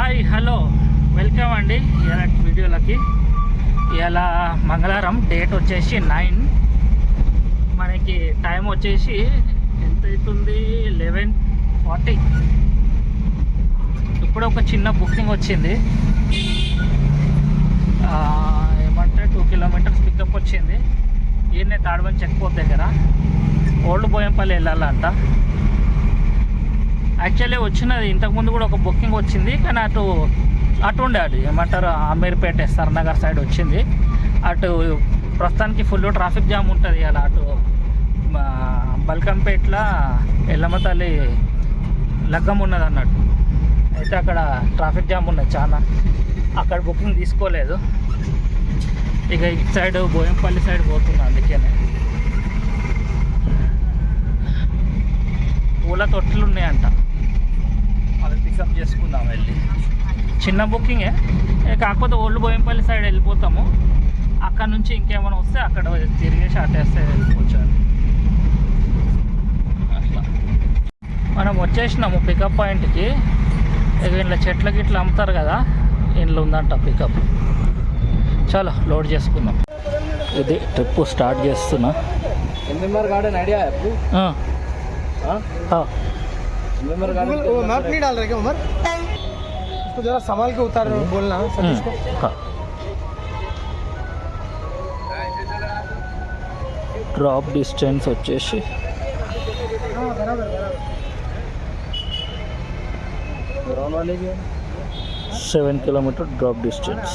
Hi hello welcome అండి ఇలా వీడియోలకి. ఇలా మంగళవారం డేట్ వచ్చేసి 9, మనకి టైం వచ్చేసి ఎంత అవుతుంది 11:40. ఇప్పుడు ఒక చిన్న బుకింగ్ వచ్చింది, ఏమంటే 2 కిలోమీటర్స్ పికప్ వచ్చింది. ఈయనే తాడవని చెక్ పోస్ట్ దగ్గర ఓల్డ్ బోయంపల్లి వెళ్ళాలంట. యాక్చువల్లీ వచ్చినది ఇంతకుముందు కూడా ఒక బుకింగ్ వచ్చింది, కానీ అటు ఉండే అది ఏమంటారు అమీర్పేట సర్నగర్ సైడ్ వచ్చింది. అటు ప్రస్తుతానికి ఫుల్ ట్రాఫిక్ జామ్ ఉంటుంది. అలా అటు బల్కంపేటలో ఎల్లమ్మ తల్లి లగ్గం ఉన్నది అన్నట్టు. అయితే అక్కడ ట్రాఫిక్ జామ్ ఉన్నది చాలా, అక్కడ బుకింగ్ తీసుకోలేదు. ఇక ఇటు సైడ్ బోయంపల్లి సైడ్ పోతున్నా, అందుకనే పూల తొట్లు ఉన్నాయంట, అది పికప్ చేసుకుందాం వెళ్ళి. చిన్న బుకింగే, కాకపోతే ఓల్డ్ బోయంపల్లి సైడ్ వెళ్ళిపోతాము. అక్కడ నుంచి ఇంకేమైనా వస్తే అక్కడ తిరిగేసి అటేస్తే వెళ్ళిపోవచ్చు. అట్లా మనం వచ్చేసినాము పికప్ పాయింట్కి. ఇక ఇంట్లో చెట్లకి ఇట్లా అమ్ముతారు కదా, ఇంట్లో ఉందంట పికప్. చలో లోడ్ చేసుకుందాం. ఇది ట్రిప్ స్టార్ట్ చేస్తున్నా. गार्डन आइडिया है आपको? हाँ वो मैप नहीं डाल रहे क्या उमर? उसको जरा संभाल के उतार बोलना सतीश को. हाँ. ड्रॉप डिस्टेंस వచ్చేసి 7 kilometre drop distance.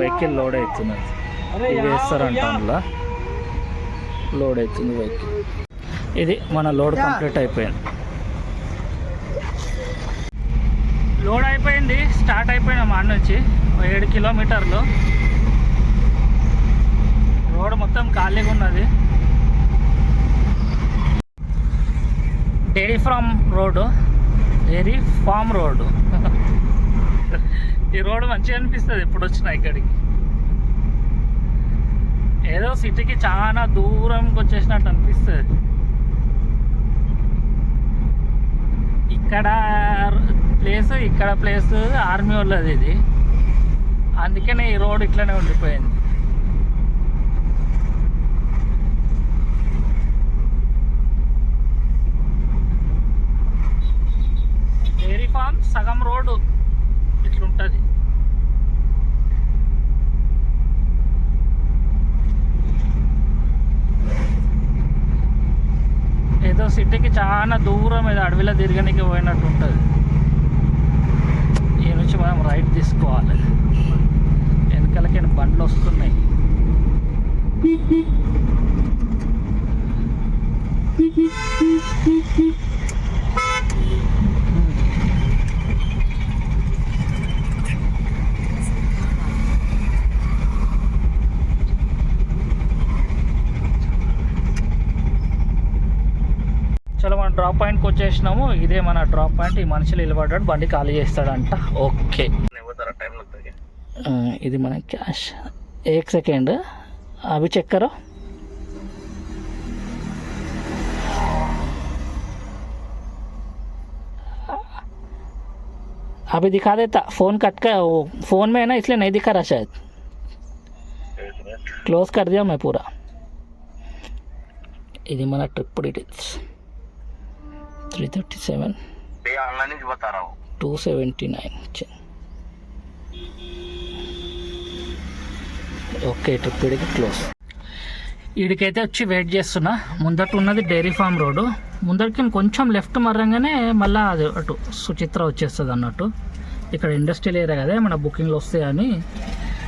Vehicle load అవుతున్నది, ఇది వేస్తారంట, అందులో లోడ్ అవుతుంది వెహికల్. ఇది మన లోడ్ కంప్లీట్ అయిపోయింది. లోడ్ అయిపోయింది, స్టార్ట్ అయిపోయినా మా నుంచి 7 కిలోమీటర్లు. రోడ్ మొత్తం ఖాళీగా ఉన్నది. డైరీ ఫామ్ రోడ్డు, ఈ రోడ్డు మంచిగా అనిపిస్తుంది ఎప్పుడు వచ్చినా ఇక్కడికి. ఏదో సిటీకి చాలా దూరంకి వచ్చేసినట్టు అనిపిస్తుంది. ఇక్కడ ప్లేస్ ఆర్మీ వాళ్ళది ఇది, అందుకనే ఈ రోడ్ ఇట్లనే ఉండిపోయింది. డైరీ ఫామ్ సగం రోడ్డు ఇట్లుంటుంది. ఏదో సిటీకి చాలా దూరం, ఏదో అడవిలో తిరగడానికి పోయినట్టు ఉంటుంది. ఈ నుంచి మనం రైట్ తీసుకోవాలి. వెనకాలకి బండ్లు వస్తున్నాయి. చలో మనం డ్రాప్ పాయింట్కి వచ్చేసినాము. ఇదే మన డ్రాప్ పాయింట్. ఈ మనుషులు నిలబడ్డాడు, బండి ఖాళీ చేస్తాడంట. ఓకే, ఇది మన క్యాష్. 1 सेकेंड अभी चेक करो. अभी दिखा देता, फ़ोन कट कर, फ़ोन में है ना इसलिए नहीं दिखा रहा शायद. क्लोज कर दिया मैं पूरा. ఇది మన ట్రిప్ డీటెయిల్స్. 337 ऑनलाइन ही बता रहा हूँ. 279. ఓకే, ట్రిప్ ఇడికి క్లోజ్. వీడికైతే వచ్చి వెయిట్ చేస్తున్నా. ముందట ఉన్నది డైరీ ఫామ్ రోడ్డు. ముందరికి కొంచెం లెఫ్ట్ మర్రంగానే మళ్ళీ అది అటు సుచిత్ర వచ్చేస్తుంది అన్నట్టు. ఇక్కడ ఇండస్ట్రియల్ ఏరియా కదా, మన బుకింగ్లు వస్తాయని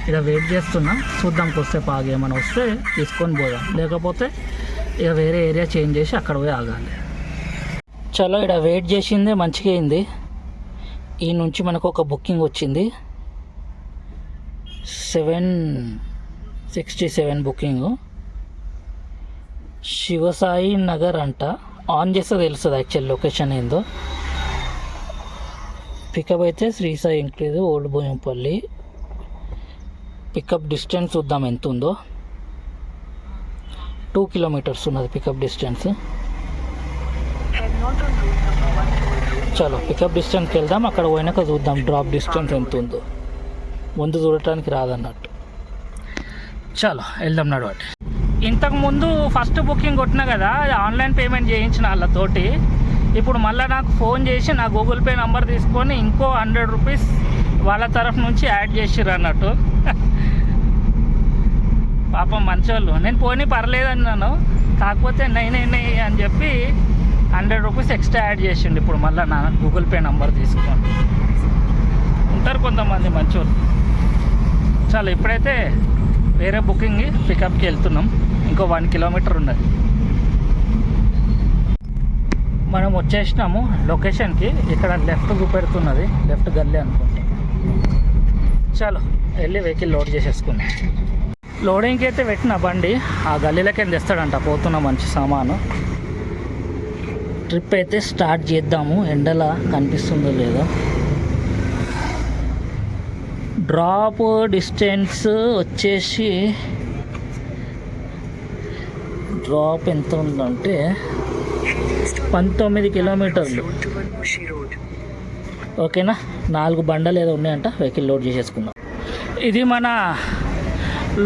ఇక్కడ వెయిట్ చేస్తున్నా. చూద్దాం, వస్తే పాగి ఏమైనా వస్తే తీసుకొని పోదాం, లేకపోతే ఇక వేరే ఏరియా చేంజ్ చేసి అక్కడ పోయి ఆగాలి. చలో, ఇక్కడ వెయిట్ చేసిందే మంచిగా అయింది. ఈ నుంచి మనకు ఒక బుకింగ్ వచ్చింది, 767 బుకింగ్. శివసాయి నగర్ అంట. ఆన్ చేస్తే తెలుస్తుంది యాక్చువల్ లొకేషన్ ఏందో. పికప్ అయితే Shri Sai increase old Boyampalli. Pickup distance చూద్దాం ఎంత ఉందో. 2 కిలోమీటర్స్ ఉన్నది పికప్ డిస్టెన్స్. చలో పికప్ డిస్టెన్స్కి వెళ్దాం, అక్కడ పోయినాక చూద్దాం డ్రాప్ డిస్టెన్స్ ఎంత ఉందో, ముందు చూడటానికి రాదన్నట్టు. చలో వెళ్దాం నడవండి. ఇంతకుముందు ఫస్ట్ బుకింగ్ కొట్టినా కదా, ఆన్లైన్ పేమెంట్ చేయించిన వాళ్ళతోటి. ఇప్పుడు మళ్ళీ నాకు ఫోన్ చేసి నా గూగుల్ పే నెంబర్ తీసుకొని ఇంకో 100 రూపీస్ వాళ్ళ తరఫు నుంచి యాడ్ చేసిర్రు అన్నట్టు. పాపం మంచోళ్ళు. నేను పోనీ పర్లేదు అన్నాను, కాకపోతే నైన్ అని చెప్పి 100 రూపీస్ ఎక్స్ట్రా యాడ్ చేసిండు. ఇప్పుడు మళ్ళీ నా గూగుల్ పే నెంబర్ తీసుకొని ఉంటారు కొంతమంది మంచోళ్ళు. చాలా ఇప్పుడైతే వేరే బుకింగ్ పికప్కి వెళ్తున్నాం, ఇంకో 1 కిలోమీటర్ ఉన్నది. మనం వచ్చేసినాము లొకేషన్కి. ఇక్కడ లెఫ్ట్ చూపెడుతున్నది, లెఫ్ట్ గల్లీ అనుకుంటా. చలో వెళ్ళి వెహికల్ లోడ్ చేసేసుకున్నాం. లోడింగ్కి అయితే పెట్టిన బండి ఆ గల్లీలకి తెస్తాడంట, పోతున్న మంచి సామాను. ట్రిప్ అయితే స్టార్ట్ చేద్దాము. ఎండలా కనిపిస్తుందో లేదో. డ్రాప్ డిస్టెన్స్ వచ్చేసి డ్రాప్ ఎంత ఉందంటే 19 కిలోమీటర్లు. ఓకేనా, 4 బండలు ఏదో ఉన్నాయంట, వెహికల్ లోడ్ చేసేసుకుందాం. ఇది మన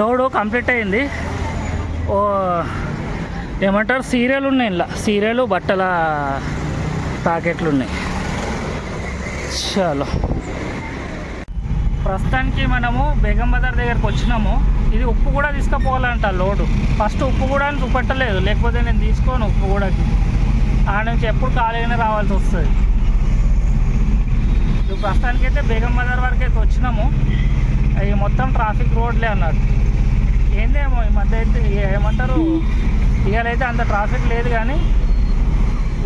లోడు కంప్లీట్ అయింది. ఓ ఏమంటారు, సీరియల్ ఉన్నాయి ఇలా, సీరియలు బట్టల ప్యాకెట్లు ఉన్నాయి. చలో ప్రస్తుతానికి మనము బేగం బజార్ దగ్గరకు వచ్చినాము. ఇది ఉప్పు కూడా తీసుకుపోవాలంట లోడు. ఫస్ట్ ఉప్పు కూడా అని చూపెట్టలేదు, లేకపోతే నేను తీసుకోను ఉప్పు కూడాకి. ఆ నుంచి ఎప్పుడు ఖాళీగానే రావాల్సి వస్తుంది. ఇప్పుడు ప్రస్తుతానికైతే బేగం బజార్ వరకు అయితే వచ్చినాము. అవి మొత్తం ట్రాఫిక్ రోడ్లే అన్నట్టు. ఏందేమో ఈ మధ్య అయితే ఏమంటారు, ఇవాళైతే అంత ట్రాఫిక్ లేదు, కానీ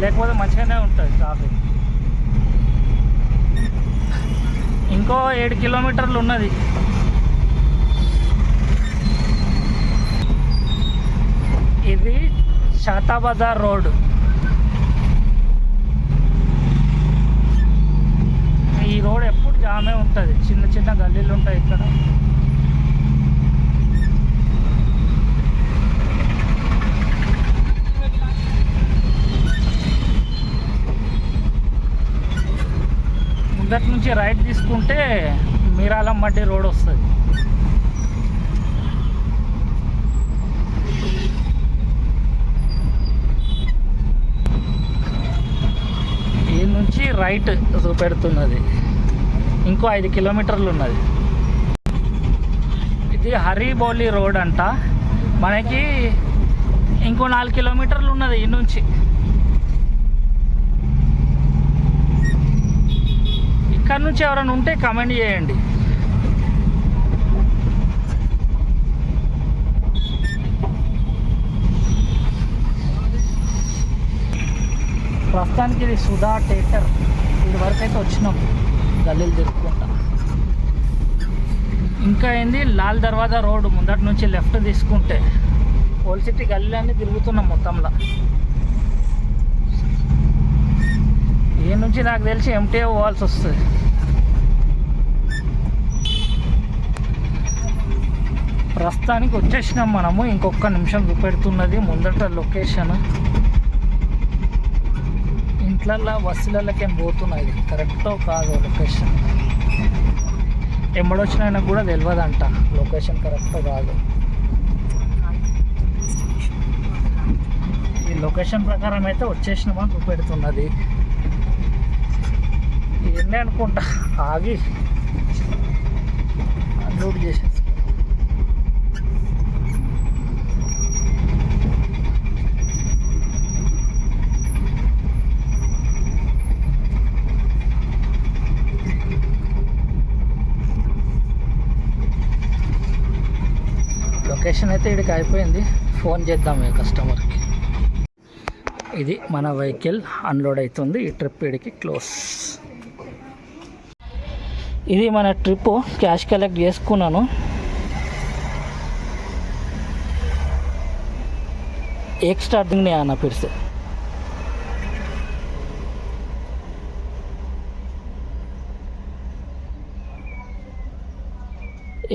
లేకపోతే మంచిగానే ఉంటుంది ట్రాఫిక్. ఇంకో 7 కిలోమీటర్లు ఉన్నది. ఇది శాతాబజార్ రోడ్. ఈ రోడ్ ఎప్పుడు జామే ఉంటుంది, చిన్న చిన్న గల్లీలు ఉంటాయి ఇక్కడ. ముందటి నుంచి రైట్ తీసుకుంటే మీరాలం మడ్డి రోడ్ వస్తుంది. ఈ నుంచి రైట్ చూపెడుతున్నది. ఇంకో 5 కిలోమీటర్లు ఉన్నది. ఇది హరిబౌలి రోడ్ అంట. మనకి ఇంకో 4 కిలోమీటర్లు ఉన్నది ఈ నుంచి. ఇక్కడ నుంచి ఎవరైనా ఉంటే కామెంట్ చేయండి. ప్రస్తుతానికి ఇది సుధా థియేటర్. ఇది వరకు అయితే వచ్చినాం గల్లీలు తిరుగుకుంటా. ఇంకా ఏంది లాల్ దర్వాజా రోడ్ ముందటి నుంచి లెఫ్ట్ తీసుకుంటే ఓల్డ్ సిటీ గల్లీలన్నీ తిరుగుతున్నాం మొత్తంలో. ఈ నుంచి నాకు తెలిసి ఎంటీఏ పోవాల్సి వస్తుంది. ప్రస్తుతానికి వచ్చేసినాం మనము. ఇంకొక నిమిషం చూపెడుతున్నది ముందట లొకేషన్. ఇంట్లల్లో బస్సులకేం పోతున్నది, కరెక్టో కాదో లొకేషన్. ఎమ్మడొచ్చినా కూడా తెలియదంట లొకేషన్ కరెక్టో కాదు. ఈ లొకేషన్ ప్రకారం అయితే వచ్చేసినామని చూపెడుతున్నది. ఏంటి అనుకుంటా ఆగి అన్లోడ్ చేసేసి. లొకేషన్ అయితే ఇక్కడికి అయిపోయింది. ఫోన్ చేద్దాం ఈ కస్టమర్కి. ఇది మన వెహికల్ అన్లోడ్ అవుతుంది. ఈ ట్రిప్ ఇక్కడికి క్లోజ్. ఇది మన ట్రిప్. క్యాష్ కలెక్ట్ చేసుకున్నాను. एक स्टार्टिंग नहीं आना फिर से.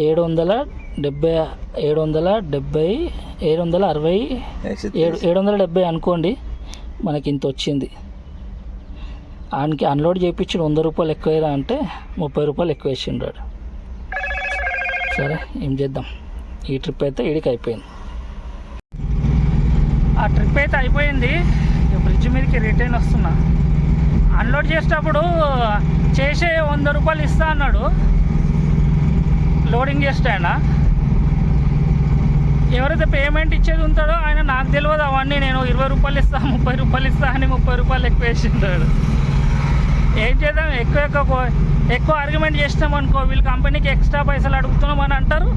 ఏడు వందల 770 అనుకోండి, మనకి ఇంత వచ్చింది. ఆయనకి అన్లోడ్ చేయించి 100 రూపాయలు ఎక్కువరా అంటే 30 రూపాయలు ఎక్కువ వేసిండాడు. సరే ఏం చేద్దాం, ఈ ట్రిప్ అయితే ఈడికి అయిపోయింది. ఆ ట్రిప్ అయితే అయిపోయింది. బ్రిడ్జ్ మీదకి రిటర్న్ వస్తున్నా. అన్లోడ్ చేసేటప్పుడు చేసే 100 రూపాయలు ఇస్తా అన్నాడు లోడింగ్ చేస్తే. ఆయన ఎవరైతే పేమెంట్ ఇచ్చేది ఉంటాడో ఆయన నాకు తెలియదు అవన్నీ. నేను 20 రూపాయలు ఇస్తా 30 రూపాయలు ఇస్తా అని 30 రూపాయలు ఎక్కువ వేసింటాడు. ఏం చేద్దాం, ఎక్కువ ఆర్గ్యుమెంట్ చేసినాం అనుకో, వీళ్ళు కంపెనీకి ఎక్స్ట్రా పైసలు అడుగుతున్నాం అని అంటారు.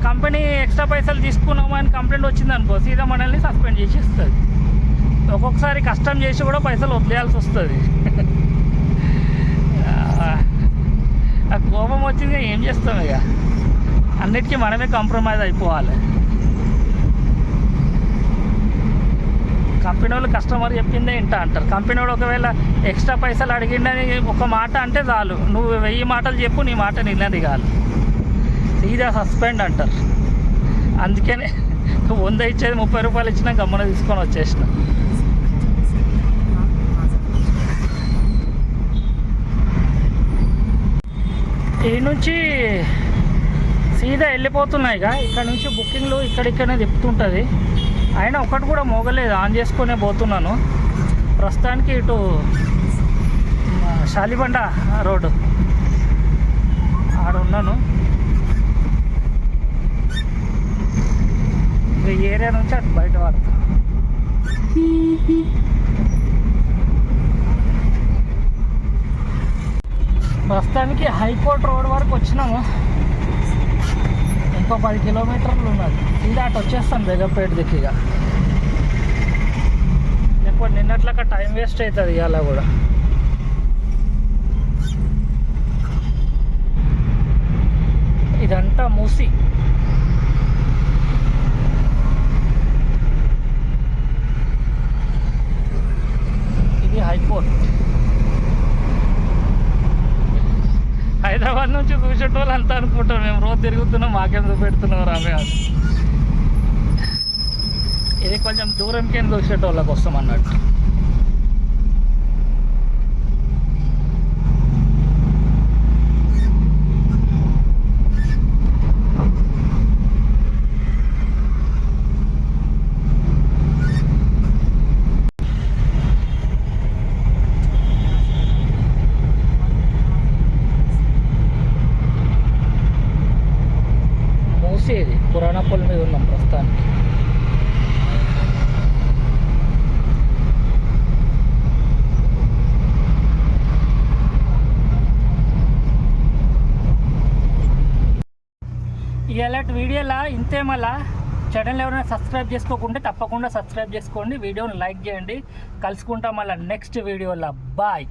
కంపెనీ ఎక్స్ట్రా పైసలు తీసుకున్నాము అని కంప్లైంట్ వచ్చింది అనుకో, సీదా మనల్ని సస్పెండ్ చేసేస్తుంది. ఒక్కొక్కసారి కష్టం చేసి కూడా పైసలు వదిలేయాల్సి వస్తుంది. ఆ కోపం వచ్చింది, ఏం చేస్తాం ఇక, అన్నిటికీ మనమే కాంప్రమైజ్ అయిపోవాలి. కంపెనీ వాళ్ళు కస్టమర్ చెప్పిందే ఇంట అంటారు. కంపెనీ వాడు ఒకవేళ ఎక్స్ట్రా పైసలు అడిగిండని ఒక మాట అంటే చాలు, నువ్వు 1000 మాటలు చెప్పు, నీ మాట నిన్నది కాదు, సీదా సస్పెండ్ అంటారు. అందుకనే 100 ఇచ్చేది 30 రూపాయలు ఇచ్చినా గమ్మున తీసుకొని వచ్చేసిన. ఈ నుంచి సీదా వెళ్ళిపోతున్నాయి. ఇక్కడ నుంచి బుకింగ్లు ఇక్కడిక్కడనే తిప్పుతుంటుంది. అయినా ఒకటి కూడా మోగలేదు, ఆన్ చేసుకునే పోతున్నాను. ప్రస్తుతానికి ఇటు శాలిబండ రోడ్డు ఆడ ఉన్నాను. ఈ ఏరియా నుంచి అటు బయట వాడతాను. ప్రస్తుతానికి హైకోర్టు రోడ్ వరకు వచ్చినాము. ఇంకో 10 కిలోమీటర్లు ఉన్నది. ఇది అటు వచ్చేస్తాను బేగంపేట దిక్కుగా. లేకపోతే నిన్నట్లక టైం వేస్ట్ అవుతుంది ఇవాళ కూడా. ఇదంతా మూసి. ఇది హైకోర్టు. హైదరాబాద్ నుంచి చూసేటోళ్ళు అంతా అనుకుంటారు మేము రోజు తిరుగుతున్నాం, మాకేం చూపెడుతున్నాం రామే అని. ఇది కొంచెం దూరంకేం చూసేటోళ్ళకి వస్తాం అన్నట్టు. ఇది పురాణపల్లి మీద ఉన్నాం ప్రస్తుతానికి. ఇలాంటి వీడియోలా ఇంతే. మళ్ళా ఛానల్ ఎవరైనా సబ్స్క్రైబ్ చేసుకోకుంటే తప్పకుండా సబ్స్క్రైబ్ చేసుకోండి, వీడియోని లైక్ చేయండి. కలుసుకుంటాం మళ్ళీ నెక్స్ట్ వీడియోలో. బాయ్.